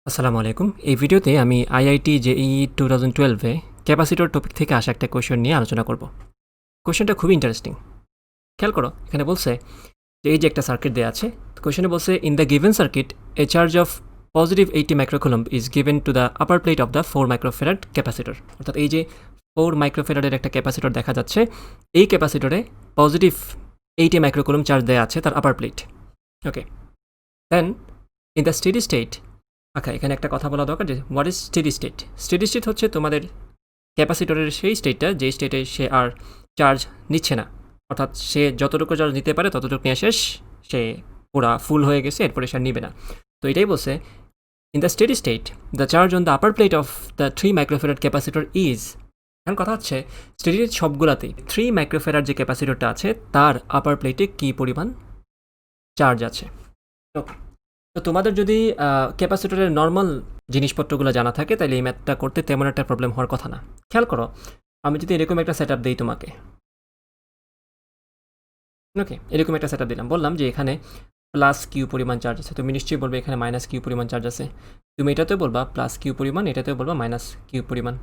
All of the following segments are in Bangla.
আসসালামু আলাইকুম। এই ভিডিওতে আমি IIT JEE 2012 ক্যাপাসিটর টপিক থেকে আসা একটা কোয়েশ্চেন নিয়ে আলোচনা করব। কোয়েশ্চেনটা খুবই ইন্টারেস্টিং। খেয়াল করো, এখানে বলছে যে এই যে একটা সার্কিট দেয়া আছে। কোয়েশ্চেনে বলছে in the given circuit a charge of positive 80 microcoulomb is given to the upper plate of the 4 microfarad capacitor. অর্থাৎ এই যে 4 মাইক্রোফ্যারাডের একটা ক্যাপাসিটর দেখা যাচ্ছে, এই ক্যাপাসিটরে পজিটিভ 80 মাইক্রোকুলম্ব চার্জ দেয়া আছে তার upper plate. Okay, then in the steady state, আচ্ছা এখানে একটা কথা বলা দরকার যে what is steady state. Steady state হচ্ছে তোমাদের ক্যাপাসিটরের সেই স্টেটটা যে স্টেটে সে আর চার্জ নিচ্ছে না, অর্থাৎ সে যতটুকু চার্জ নিতে পারে ততটুকু নিয়ে শেষ, সে পুরা ফুল হয়ে গেছে, এরপরে সে আর নিবে না। তো এটাই বলছে in the steady state the charge on the upper plate of the 3 microfarad capacitor is. এখন কথা হচ্ছে স্টেডি স্টেট সবগুলাতেই 3 মাইক্রোফ্যারাড যে ক্যাপাসিটরটা আছে তার আপার প্লেটে কী পরিমাণ চার্জ আছে। তো তোমাদের যদি ক্যাপাসিটরের নর্মাল জিনিসপত্রগুলো জানা থাকে তাহলে এই ম্যাথটা করতে তেমন একটা প্রবলেম হওয়ার কথা না। খেয়াল করো, আমি যদি এরকম একটা সেট আপ দিই তোমাকে, ওকে এরকম একটা সেট আপ দিলাম, বললাম যে এখানে প্লাস কিউ পরিমাণ চার্জ আছে, তুমি নিশ্চয়ই বলবে এখানে মাইনাস কিউ পরিমাণ চার্জ আছে। তুমি এটাতেও বলবা প্লাস কিউ পরিমাণ, এটাতেও বলবা মাইনাস কিউ পরিমাণ,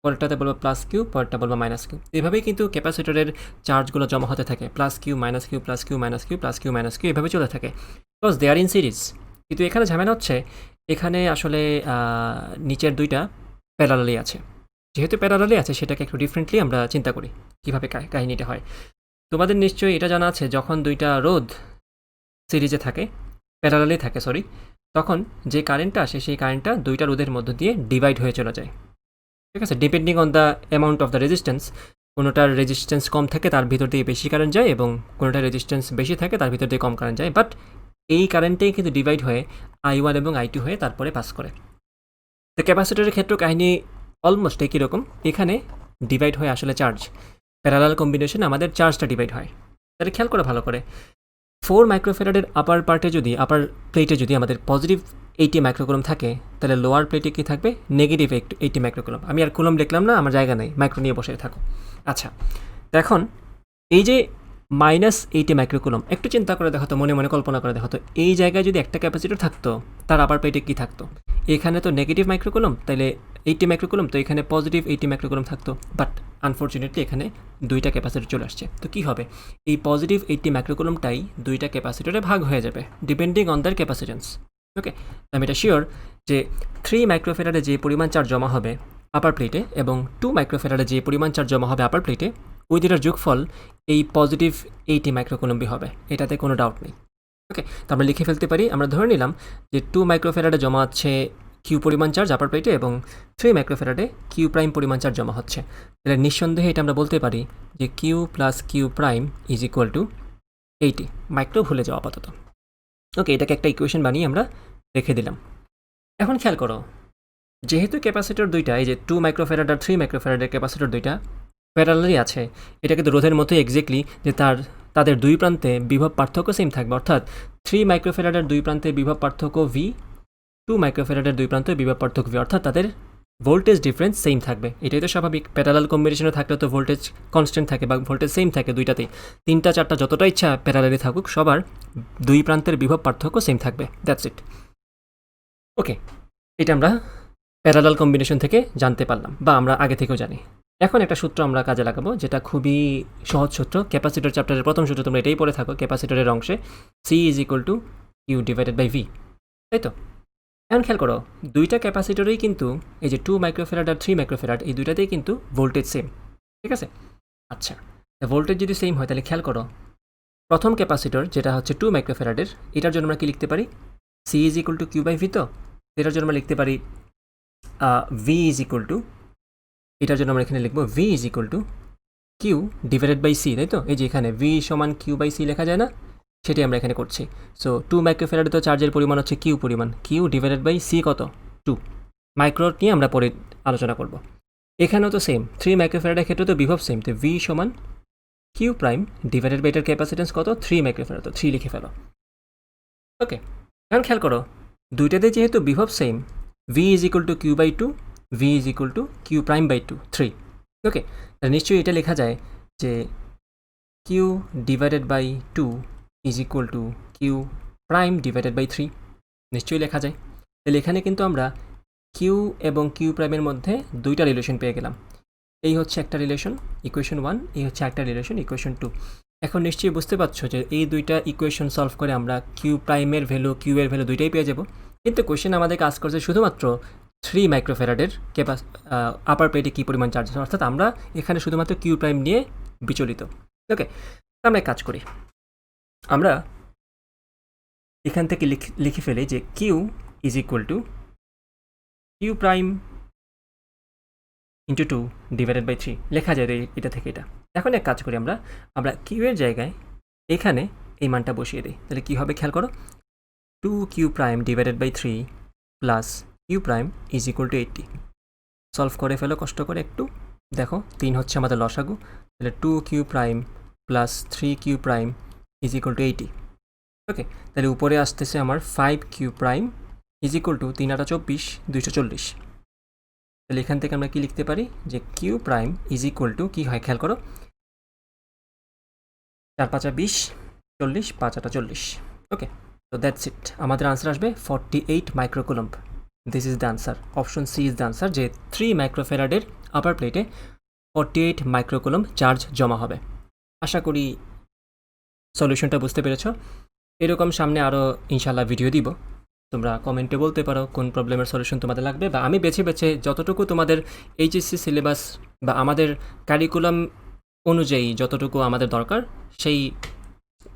পরেরটাতে বলবো প্লাস কিউ, পরেরটা বলবো মাইনাস কিউ। এভাবেই কিন্তু ক্যাপাসিটরের চার্জগুলো জমা হতে থাকে, plus Q minus Q plus Q minus Q plus Q minus Q, এভাবে চলে থাকে, because they are in series. কিন্তু এখানে ঝামেলা হচ্ছে এখানে আসলে নিচের দুইটা প্যারালালি আছে। যেহেতু প্যারালালি আছে সেটাকে একটু ডিফারেন্টলি আমরা চিন্তা করি কীভাবে কাহিনীটা হয়। তোমাদের নিশ্চয়ই এটা জানা আছে, যখন দুইটা রোধ সিরিজে থাকে, প্যারালালি থাকে সরি, তখন যে কারেন্টটা আসে সেই কারেন্টটা দুইটা রোধের মধ্য দিয়ে ডিভাইড হয়ে চলে যায়। ঠিক আছে, depending on the amount of the resistance, কোনোটার রেজিস্ট্যান্স কম থাকে তার ভিতর দিয়ে বেশি কারেন্ট যায়, এবং কোনোটার রেজিস্ট্যান্স বেশি থাকে তার ভিতর দিয়ে কম কারেন্ট যায়, বাট এই কারেন্টেই কিন্তু ডিভাইড হয়ে I1 এবং I2 হয়ে তারপরে পাস করে। তো ক্যাপাসিটরের ক্ষেত্রে কাহিনী অলমোস্ট একই রকম, এখানে ডিভাইড হয়ে আসলে চার্জ, প্যারালাল কম্বিনেশনে আমাদের চার্জটা ডিভাইড হয়। তাহলে খেয়াল করে ভালো করে, 4 মাইক্রোফ্যারাডের আপার পার্টে যদি, আপার প্লেটে যদি আমাদের পজিটিভ 80 মাইক্রোকুলম থাকে, তাহলে লোয়ার প্লেটে কী থাকবে, নেগেটিভ 80 মাইক্রোকুলম। আমি আর কুলম লিখলাম না, আমার জায়গা নেই, মাইক্রো নিয়ে বসে থাকো। আচ্ছা, তো এখন এই যে মাইনাস 80 মাইক্রোকুলম, একটু চিন্তা করে দেখো তো, মনে মনে কল্পনা করে দেখো তো, এই জায়গায় যদি একটা ক্যাপাসিটর থাকতো তার আপার প্লেটে কী থাকতো, এখানে তো নেগেটিভ মাইক্রোকুলম, তাহলে 80 মাইক্রোকুলম, তো এখানে পজিটিভ 80 মাইক্রোকুলম থাকতো, বাট আনফর্চুনেটলি এখানে দুইটা ক্যাপাসিটর চলে আসছে। তো কী হবে, এই পজিটিভ 80 মাইক্রোকুলমটাই দুইটা ক্যাপাসিটরে ভাগ হয়ে যাবে ডিপেন্ডিং অন দ্যার ক্যাপাসিটেন্স। ওকে, আমি এটা শিওর যে 3 মাইক্রোফ্যারাডে যে পরিমাণ চার্জ জমা হবে আপার প্লেটে এবং 2 মাইক্রোফ্যারাডে যে পরিমাণ চার্জ জমা হবে আপার প্লেটে, ওই দুটার যোগফল এই পজিটিভ 80 মাইক্রোকুলম্বই হবে, এটাতে কোনো ডাউট নেই। ওকে, তো আমরা লিখে ফেলতে পারি, আমরা ধরে নিলাম যে 2 মাইক্রোফ্যারাডে জমা হচ্ছে কিউ পরিমাণ চার্জ আপার প্লেটে এবং 3 মাইক্রোফ্যারাডে কিউ প্রাইম পরিমাণ চার্জ জমা হচ্ছে। তাহলে নিঃসন্দেহে এটা আমরা বলতে পারি যে Q plus Q prime is equal to 80 micro, ভুলে যাওয়া আপাতত। ওকে, এটাকে একটা ইকুয়েশন বানিয়ে আমরা রেখে দিলাম। এখন খেয়াল করো, যেহেতু ক্যাপাসিটর দুইটা, এই যে 2 মাইক্রোফ্যারাড আর 3 মাইক্রোফ্যারাডের ক্যাপাসিটর দুইটা প্যারালালি আছে, এটা কিন্তু রোধের মতো এক্স্যাক্টলি যে তাদের দুই প্রান্তে বিভব পার্থক্য সেম থাকবে, অর্থাৎ 3 মাইক্রোফ্যারাডের দুই প্রান্তে বিভব পার্থক্য ভি, 2 মাইক্রোফ্যারাডের দুই প্রান্তে বিভব পার্থক্য ভি, অর্থাৎ তাদের ভোল্টেজ ডিফারেন্স সেম থাকবে। এটাই তো স্বাভাবিক, প্যারালাল কম্বিনেশনে থাকলে তো ভোল্টেজ কনস্ট্যান্ট থাকে বা ভোল্টেজ সেম থাকে দুইটাতেই, 3টা 4টা যতটা ইচ্ছা প্যারালালি থাকুক, সবার দুই প্রান্তের বিভব পার্থক্য সেম থাকবে, দ্যাটস ইট। ওকে, এটা আমরা প্যারালাল কম্বিনেশন থেকে জানতে পারলাম, বা আমরা আগে থেকেও জানি। এখন একটা সূত্র আমরা কাজে লাগাবো, যেটা খুবই সহজ সূত্র, ক্যাপাসিটর চ্যাপ্টারের প্রথম সূত্র, তোমরা এটাই পড়ে থাকো ক্যাপাসিটরের অংশে, C is equal to Q divided by V, তাই তো? এখন খেয়াল করো, দুইটা ক্যাপাসিটরেই কিন্তু এই যে 2 মাইক্রোফ্যারাড আর 3 মাইক্রোফ্যারাড, এই দুইটাতেই কিন্তু ভোল্টেজ সেম, ঠিক আছে? আচ্ছা, ভোল্টেজ যদি সেম হয় তাহলে খেয়াল করো, প্রথম ক্যাপাসিটর যেটা হচ্ছে 2 মাইক্রোফ্যারাডের, এটার জন্য আমরা কি লিখতে পারি, C is equal to Q by V, তো এটার জন্য আমরা লিখতে পারি ভি ইজ ইকুয়াল টু, এটার জন্য আমরা এখানে লিখবো V is equal to Q divided by C, তাই তো? এই যে এখানে ভি সমান কিউ বাই সি লেখা যায় না, সেটাই আমরা এখানে করছি। সো 2 মাইক্রোফ্যারাডে তো চার্জের পরিমাণ হচ্ছে কিউ পরিমাণ, কিউ ডিভাইডেড বাই সি কত, 2 মাইক্রো নিয়ে আমরা পরে আলোচনা করব। এখানেও তো সেম, 3 মাইক্রোফ্যারাডের ক্ষেত্রে তো বিভব সেম, তো ভি সমান কিউ প্রাইম ডিভাইডেড বাই এটার ক্যাপাসিটেন্স কত, 3 মাইক্রোফ্যারাড, তো 3 লিখে ফেলো। ওকে, এখন খেয়াল করো, দুইটাতে যেহেতু বিভব same, V is equal to Q by 2, V is equal to Q prime by 2, 3। Okay, তাহলে নিশ্চয়ই এটা লেখা যায় যে Q divided by 2 is equal to Q prime divided by 3, নিশ্চয়ই লেখা যায়। তাহলে এখানে কিন্তু আমরা কিউ এবং কিউ প্রাইমের মধ্যে দুইটা রিলেশন পেয়ে গেলাম। এই হচ্ছে একটা রিলেশন ইকুয়েশন 1, এই হচ্ছে একটা রিলেশন ইকুয়েশন 2। এখন নিশ্চয়ই বুঝতে পারছো যে এই দুইটা ইকুয়েশন সলভ করে আমরা কিউ প্রাইমের ভ্যালু, কিউ এর ভ্যালু দুইটাই পেয়ে যাব। কিন্তু কোয়েশ্চেন আমাদের কাজ করছে শুধুমাত্র 3 মাইক্রোফ্যারাডের আপার প্লেটে কী পরিমাণ চার্জ আছে, অর্থাৎ আমরা এখানে শুধুমাত্র কিউ প্রাইম নিয়ে বিচলিত। ওকে, আমরা এক কাজ করি, আমরা এখান থেকে লিখে ফেলি যে Q is equal to Q prime into 2 divided by 3 লেখা যায় এটা থেকে এটা। এখন এক কাজ করি, আমরা কিউ এর জায়গায় এখানে এই মানটা বসিয়ে দিই। তাহলে কী হবে খেয়াল করো, 2 Q prime divided by 3 plus Q prime is equal to 80। Solve করে ফেলো কষ্ট করে একটু, দেখো 3 হচ্ছে আমাদের লসাগু, তাহলে 2 Q prime plus 3 Q prime is equal to 80। Okay, তাহলে উপরে আসতেছে আমার 5 Q prime is equal to 3 8 24 240। তাহলে এখান থেকে আমরা কি লিখতে পারি যে Q prime is equal to কী হয় খেয়াল করো, 4 5 20 40 5 8 40। ওকে, তো দ্যাটস ইট, আমাদের আনসার আসবে 48 microcoulomb. This is the answer, option C is the answer, যে 3 মাইক্রোফ্যারাডের আপার প্লেটে 48 মাইক্রোকুলম্ব চার্জ জমা হবে। আশা করি সলিউশনটা বুঝতে পেরেছ। এরকম সামনে আরও ইনশাল্লাহ ভিডিও দিব, তোমরা কমেন্টে বলতে পারো কোন প্রবলেমের সলিউশন তোমাদের লাগবে, বা আমি বেছে বেছে যতটুকু তোমাদের এইচএসসি সিলেবাস বা আমাদের কারিকুলাম অনুযায়ী যতটুকু আমাদের দরকার সেই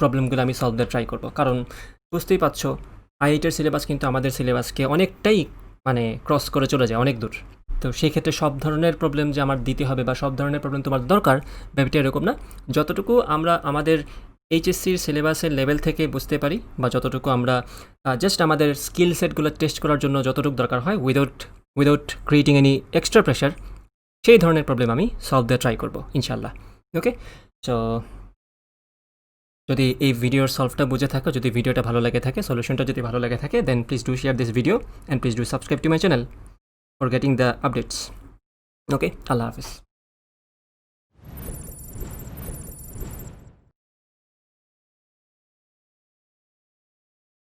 প্রবলেমগুলো আমি সলভ দেওয়ার ট্রাই করব। কারণ বুঝতেই পারছো আইআইটির সিলেবাস কিন্তু আমাদের সিলেবাসকে অনেকটাই ক্রস করে চলে যায় অনেক দূর। তো সেই ক্ষেত্রে সব ধরনের প্রবলেম যে আমার দিতে হবে বা সব ধরনের প্রবলেম তোমার দরকার, ব্যাপারটা এরকম না। যতটুকু আমরা আমাদের এইচএসসির সিলেবাসের লেভেল থেকে বুঝতে পারি বা যতটুকু আমরা জাস্ট আমাদের স্কিল সেটগুলো টেস্ট করার জন্য যতটুকু দরকার হয় without creating any extra pressure, সেই ধরনের প্রবলেম আমি সলভ দেওয়ার ট্রাই করবো ইনশাল্লাহ। ওকে, সো যদি এই ভিডিওর সলভটা বুঝে থাকো, যদি ভিডিওটা ভালো লেগে থাকে, সলিউশনটা যদি ভালো লেগে থাকে, then please do share this video and please do subscribe to my channel for getting the updates. Okay, আল্লাহ হাফিজ।